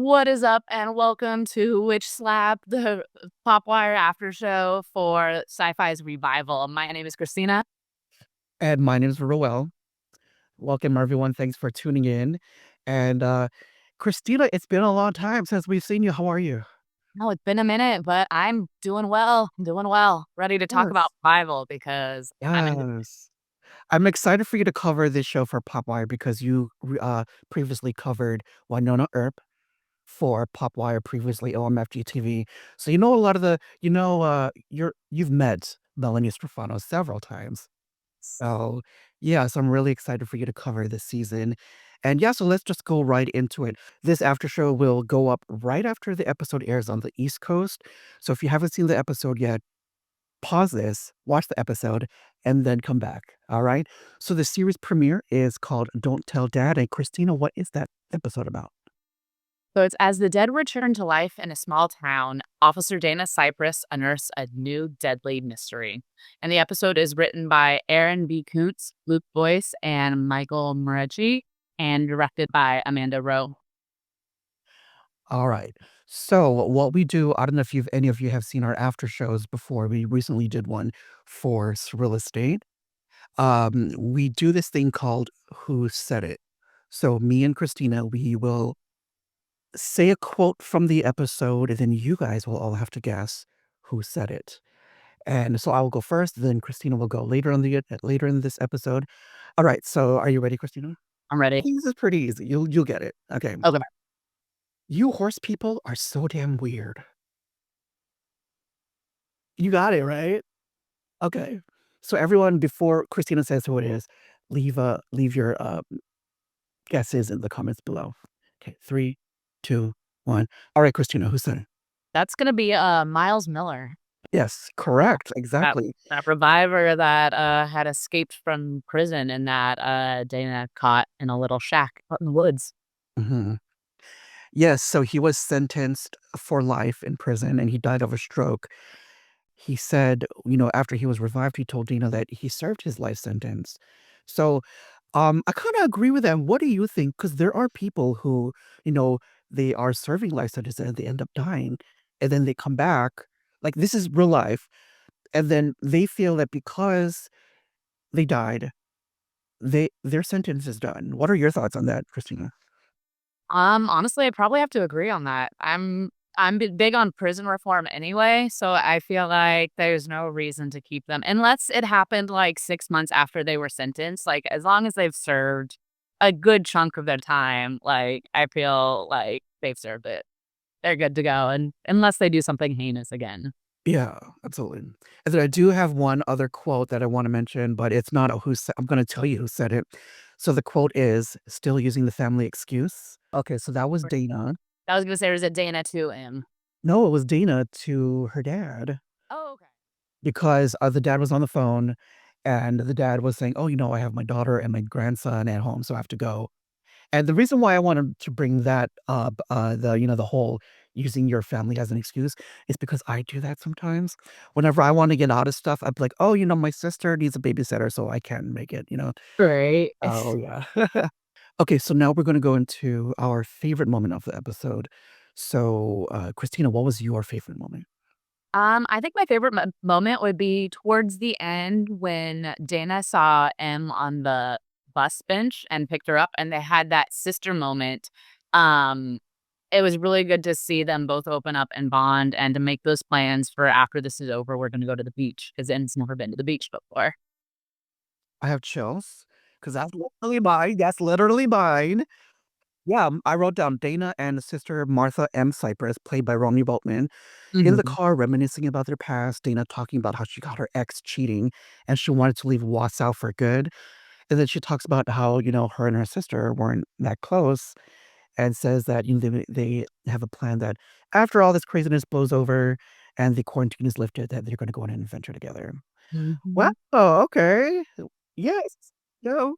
What is up, and welcome to WitchSlapped, the PopWire after show for SYFY's revival. My name is Christina. And my name is Rowell. Welcome, everyone. Thanks for tuning in. And Christina, it's been a long time since we've seen you. How are you? No, it's been a minute, but I'm doing well. I'm doing well. Ready to talk about Yes. revival because I'm in. Yes. I'm excited for you to cover this show for PopWire because you previously covered Winona Earp for PopWire, previously OMFG TV. So you know a lot of you've met Melanie Scrofano several times. So, yes, I'm really excited for you to cover this season. And yeah, so let's just go right into it. This after show will go up right after the episode airs on the East Coast. So if you haven't seen the episode yet, pause this, watch the episode, and then come back. All right. So the series premiere is called Don't Tell Dad. And Christina, what is that episode about? So it's as the dead return to life in a small town, Officer Dana Cypress unearths a new deadly mystery. And the episode is written by Aaron B. Kuntz, Luke Boyce, and Michael Moretti, and directed by Amanda Rowe. All right. So what we do, I don't know if any of you have seen our after shows before. We recently did one for Real Estate. We do this thing called Who Said It. So me and Christina, we will say a quote from the episode, and then you guys will all have to guess who said it. And so I will go first, then Christina will go later in this episode. All right, so are you ready, Christina? I'm ready. This is pretty easy. You'll get it. Okay. Okay. You horse people are so damn weird. You got it, right? Okay. So everyone, before Christina says who it is, leave your guesses in the comments below. Okay, 3, 2, 1. All right, Christina, who said it? That's gonna be Miles Miller. Yes, correct. That Exactly. that reviver that had escaped from prison and that Dana caught in a little shack out in the woods. Hmm. Yes, so he was sentenced for life in prison and he died of a stroke. He said, after he was revived, he told Dina that he served his life sentence. So, I kind of agree with them. What do you think? Because there are people who, you know, they are serving life sentences and they end up dying, and then they come back. Like this is real life, and then they feel that because they died, their sentence is done. What are your thoughts on that, Christina? Honestly, I probably have to agree on that. I'm big on prison reform anyway, so I feel like there's no reason to keep them unless it happened like 6 months after they were sentenced. Like as long as they've served a good chunk of their time, like I feel like they've served it. They're good to go, and unless they do something heinous again. Yeah, absolutely. And then I do have one other quote that I want to mention, but it's not a who said. I'm going to tell you who said it. So the quote is still using the family excuse. Okay, so that was Dana. I was gonna say there's a Dana to him. No, it was Dana to her dad Oh, okay. because the dad was on the phone and the dad was saying, "Oh, I have my daughter and my grandson at home, so I have to go." And the reason why I wanted to bring that up, the whole using your family as an excuse is because I do that sometimes. Whenever I want to get out of stuff, I'm like, "Oh, my sister needs a babysitter, so I can't make it." Great. Oh, yeah. Okay, so now we're gonna go into our favorite moment of the episode. So, Christina, what was your favorite moment? I think my favorite moment would be towards the end when Dana saw M on the bus bench and picked her up, and they had that sister moment. Um, it was really good to see them both open up and bond, and to make those plans for after this is over, we're going to go to the beach because M's never been to the beach before. I have chills because that's literally mine. That's literally mine. Yeah, I wrote down Dana and sister Martha M. Cypress, played by Romy Weltman, in the Mhm. car reminiscing about their past. Dana talking about how she got her ex cheating and she wanted to leave Wausau for good. And then she talks about how, her and her sister weren't that close and says that, they have a plan that after all this craziness blows over and the quarantine is lifted, that they're going to go on an adventure together. Wow. Mhm. Okay. Yes. No.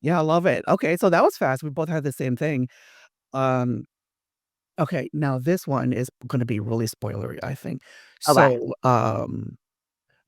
Yeah, I love it. Okay, so that was fast. We both had the same thing. Um, okay, now this one is gonna be really spoilery, I think. Okay. So,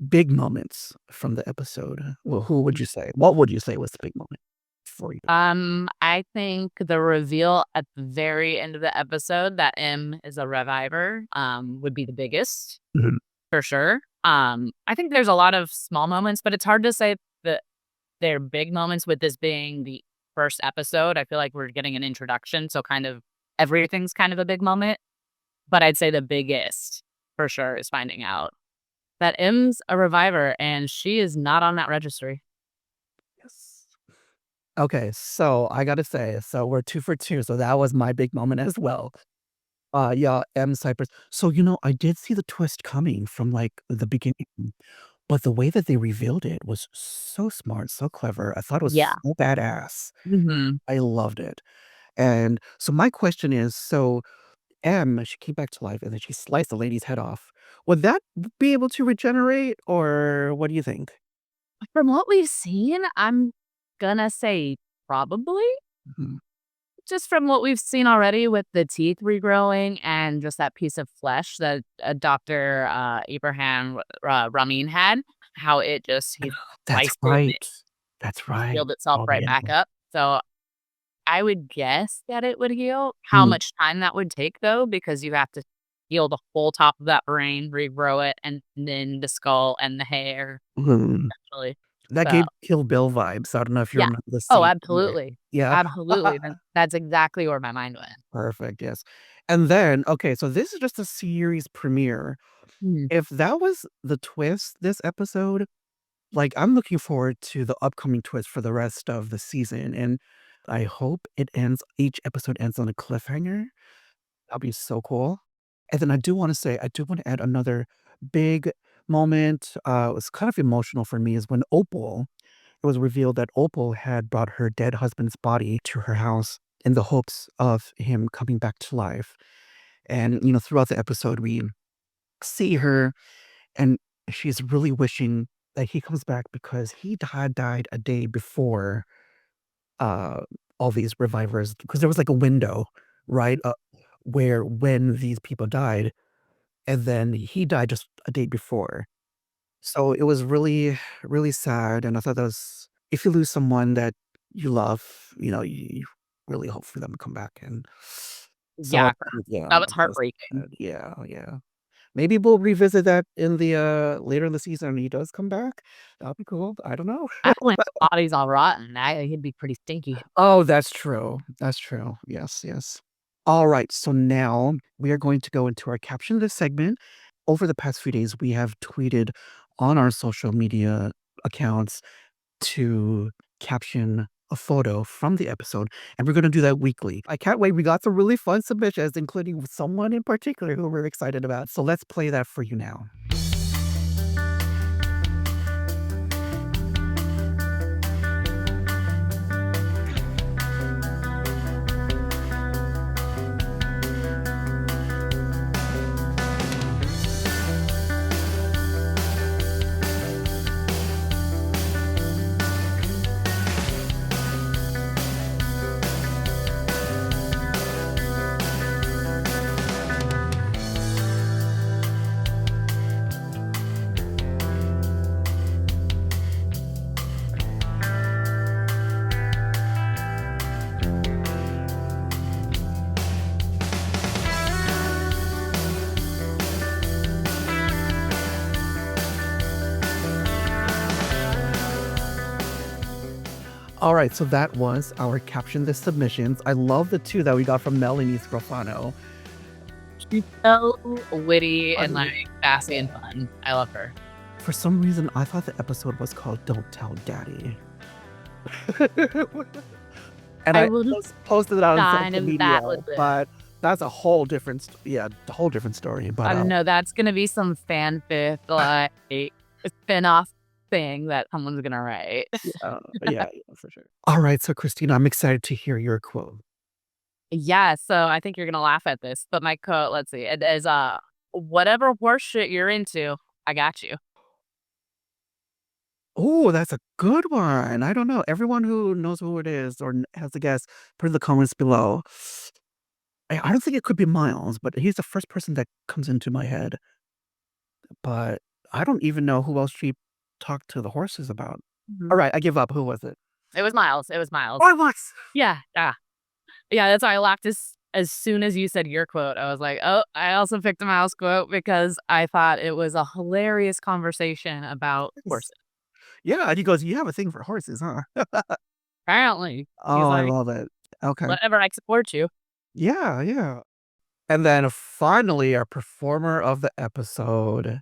big moments from the episode. Well, who would you say? What would you say was the big moment? for you? I think the reveal at the very end of the episode that M is a reviver, would be the biggest Mhm. for sure. I think there's a lot of small moments, but it's hard to say that they're big moments with this being the first episode. I feel like we're getting an introduction, so kind of everything's kind of a big moment. But I'd say the biggest for sure is finding out that M's a reviver and she is not on that registry. Yes. Okay, so I gotta say, so we're 2 for 2, so that was my big moment as well. Yeah, M. Cypress. So, I did see the twist coming from, like, the beginning, but the way that they revealed it was so smart, so clever. I thought it Yeah. was so badass. Mhm. I loved it. And so my question is, so M, she came back to life and then she sliced the lady's head off. Would that be able to regenerate, or what do you think? From what we've seen, I'm gonna say probably. Mhm. Just from what we've seen already with the teeth regrowing and just that piece of flesh that, Dr. Abraham, Ramin had, how it just he That's sliced it and it right. That's just right. healed itself Oh, right yeah. back up. So, I would guess that it would heal. How Mm, much time that would take, though, because you have to heal the whole top of that brain, regrow it, and then the skull and the hair, mhm. actually. That So gave Kill Bill vibes. I don't know if you yeah. remember the Oh, scene where absolutely. yeah. Absolutely. That's exactly where my mind went. Perfect, yes. And then okay, so this is just a series premiere. Mhm. If that was the twist this episode, like, I'm looking forward to the upcoming twist for the rest of the season, and I hope each episode ends on a cliffhanger. That'd be so cool. And then I do wanna add another big moment, it was kind of emotional for me is when Opal it was revealed that Opal had brought her dead husband's body to her house in the hopes of him coming back to life. And, throughout the episode, we see her and she's really wishing that he comes back because he had died a day before uh, all these revivers. Because there was like a window, right? Where when these people died, and then he died just a day before. So it was really, really sad, and I thought that was if you lose someone that you love, you really hope for them to come back, and so, Yeah, yeah, that was that was heartbreaking. sad. Yeah, yeah. Maybe we'll revisit that in the, later in the season and he does come back. That'll be cool. I don't know. I when the body's all rotten, he'd be pretty stinky. Oh, that's true. That's true. Yes, yes. Alright, so now we are going to go into our caption of this segment. Over the past few days, we have tweeted on our social media accounts to caption a photo from the episode, and we're gonna do that weekly. I can't wait. We got some really fun submissions, including someone in particular who we're excited about. So let's play that for you now. All right, so that was our caption the submissions. I love the two that we got from Melanie Scrofano. She's so witty I and, mean, like, sassy and fun. I love her. for some reason, I thought the episode was called "Don't Tell Daddy," and I I would've posted it on kind social of media, that with it. but that's a whole different, yeah, a whole different story. But I don't know, that's gonna be some fanfic, like, spin-off thing that someone's gonna write. yeah, yeah, yeah, for sure. All right, so Christina, I'm excited to hear your quote. Yeah, so I think you're gonna laugh at this, but my quote, let's see, it is, "Whatever horse shit you're into, I got you." Oh, that's a good one. I don't know. Everyone who knows who it is or has a guess, put in the comments below. I don't think it could be Miles, but he's the first person that comes into my head. But I don't even know who else she talked to the horses about. All Mhm. right, I give up. Who was it? It was Miles. It was Oh, Miles. it was. Yeah, yeah. Yeah, that's why I laughed as soon as you said your quote. I was like, oh, I also picked a Miles quote because I thought it was a hilarious conversation about horses. Yeah, and he goes, "You have a thing for horses, huh?" Apparently, he's Oh, I like, love it. Okay. whatever, I support you. Yeah, yeah. And then finally, our performer of the episode.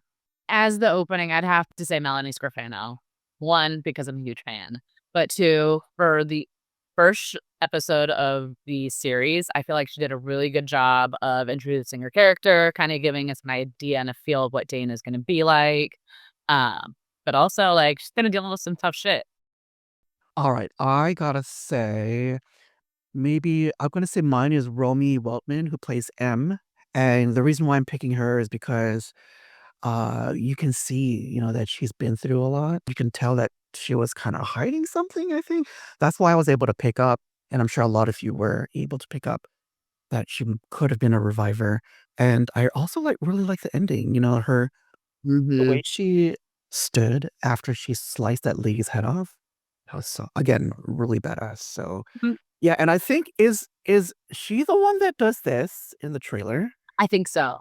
As the opening, I'd have to say Melanie Scrofano. One, because I'm a huge fan, but two, for the first episode of the series, I feel like she did a really good job of introducing her character, kind of giving us an idea and a feel of what Dana is going to be like. But also, like, she's going to deal with some tough shit. All right, I gotta say, maybe I'm gonna say mine is Romy Weltman, who plays M. And the reason why I'm picking her is because you can see, that she's been through a lot. You can tell that she was kind of hiding something, I think. That's why I was able to pick up, and I'm sure a lot of you were able to pick up that she could have been a reviver. And I also really like the ending, the Mhm. way she stood after she sliced that lady's head off. That was so, again, really badass. So Mm, yeah, and I think is she the one that does this in the trailer? I think so.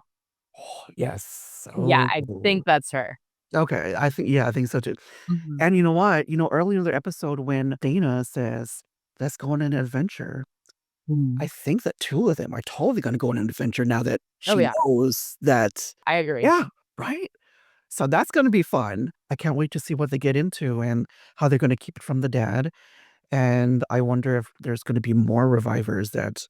Oh, yes. Yeah, Oh, I think that's her. okay. I think so too. Mhm. And you know what? Earlier in the episode when Dana says, "Let's go on an adventure," I Mhm. think that two of them are totally gonna go on an adventure now that Oh, she yeah, knows that. I agree. Yeah, right? So that's gonna be fun. I can't wait to see what they get into and how they're gonna keep it from the dad. And I wonder if there's gonna be more revivers that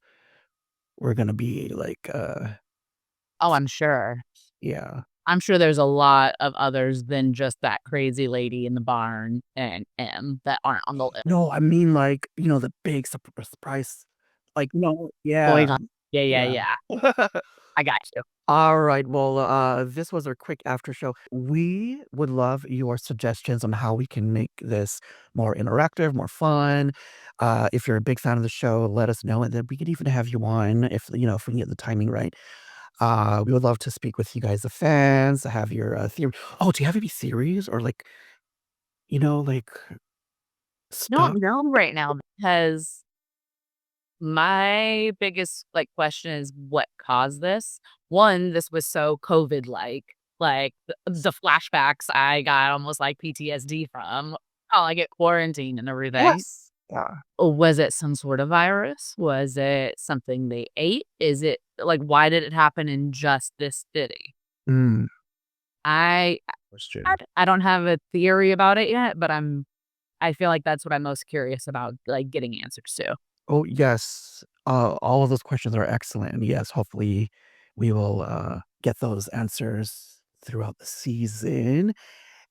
we're gonna be like, Oh, I'm sure. yeah. I'm sure there's a lot of others than just that crazy lady in the barn and M that aren't on the list. No, I mean, like, the big surprise. Like, no, Oh, yeah, God. Yeah, yeah, yeah. yeah. I got you. All right. Well, this was our quick after show. We would love your suggestions on how we can make this more interactive, more fun. If you're a big fan of the show, let us know, and then we could even have you on if we can get the timing right. We would love to speak with you guys, the fans, have your theory. Oh, do you have any theories or like stuff? Don't know right now because my biggest, like, question is what caused this? One, this was so COVID-like, like, the flashbacks I got almost like PTSD from. Oh, I get quarantined and everything. Yes. Yeah. Was it some sort of virus? Was it something they ate? Is it like, why did it happen in just this city? Mm, I question. I don't have a theory about it yet, but I feel like that's what I'm most curious about, like, getting answers to. Oh, yes. All of those questions are excellent. And yes, hopefully we will get those answers throughout the season.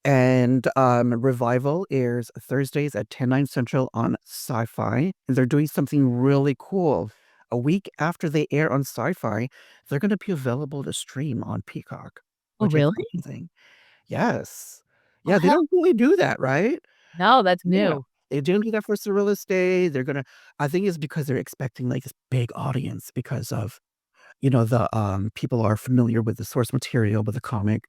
And Revival airs Thursdays at 10/9 Central on SYFY. And they're doing something really cool. A week after they air on SYFY, they're going to be available to stream on Peacock, Oh, which is really? amazing. Yes. Oh, Yeah, they hell don't really do that, right? no, that's Yeah. new. They didn't do that for Cirilla's Day. I think it's because they're expecting, like, this big audience because of, the, people are familiar with the source material, with the comic,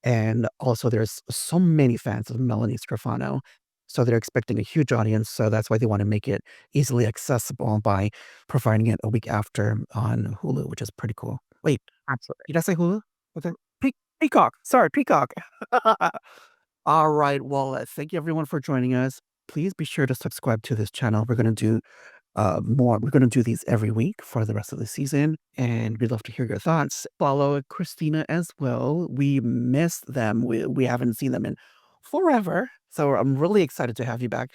and also there's so many fans of Melanie Scrofano, so they're expecting a huge audience, so that's why they wanna make it easily accessible by providing it a week after on Hulu, which is pretty cool. Wait, Absolutely. did I say Hulu? Was it Peacock, sorry, Peacock. All right. Well, thank you everyone for joining us. Please be sure to subscribe to this channel. We're going to do more. We're going to do these every week for the rest of the season. And we'd love to hear your thoughts. Follow Christina as well. We miss them. We haven't seen them in forever. So I'm really excited to have you back.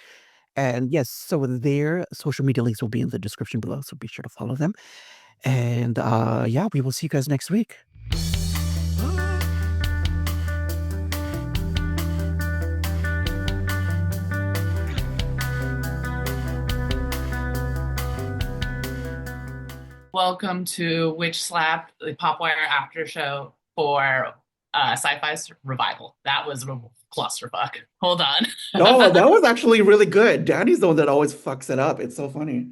And yes, so their social media links will be in the description below. So be sure to follow them. And yeah, we will see you guys next week. Welcome to WitchSlapped, the PopWire after show for Sci-Fi's Revival. That was a clusterfuck. Hold on. No, that was actually really good. Danny's the one that always fucks it up. It's so funny.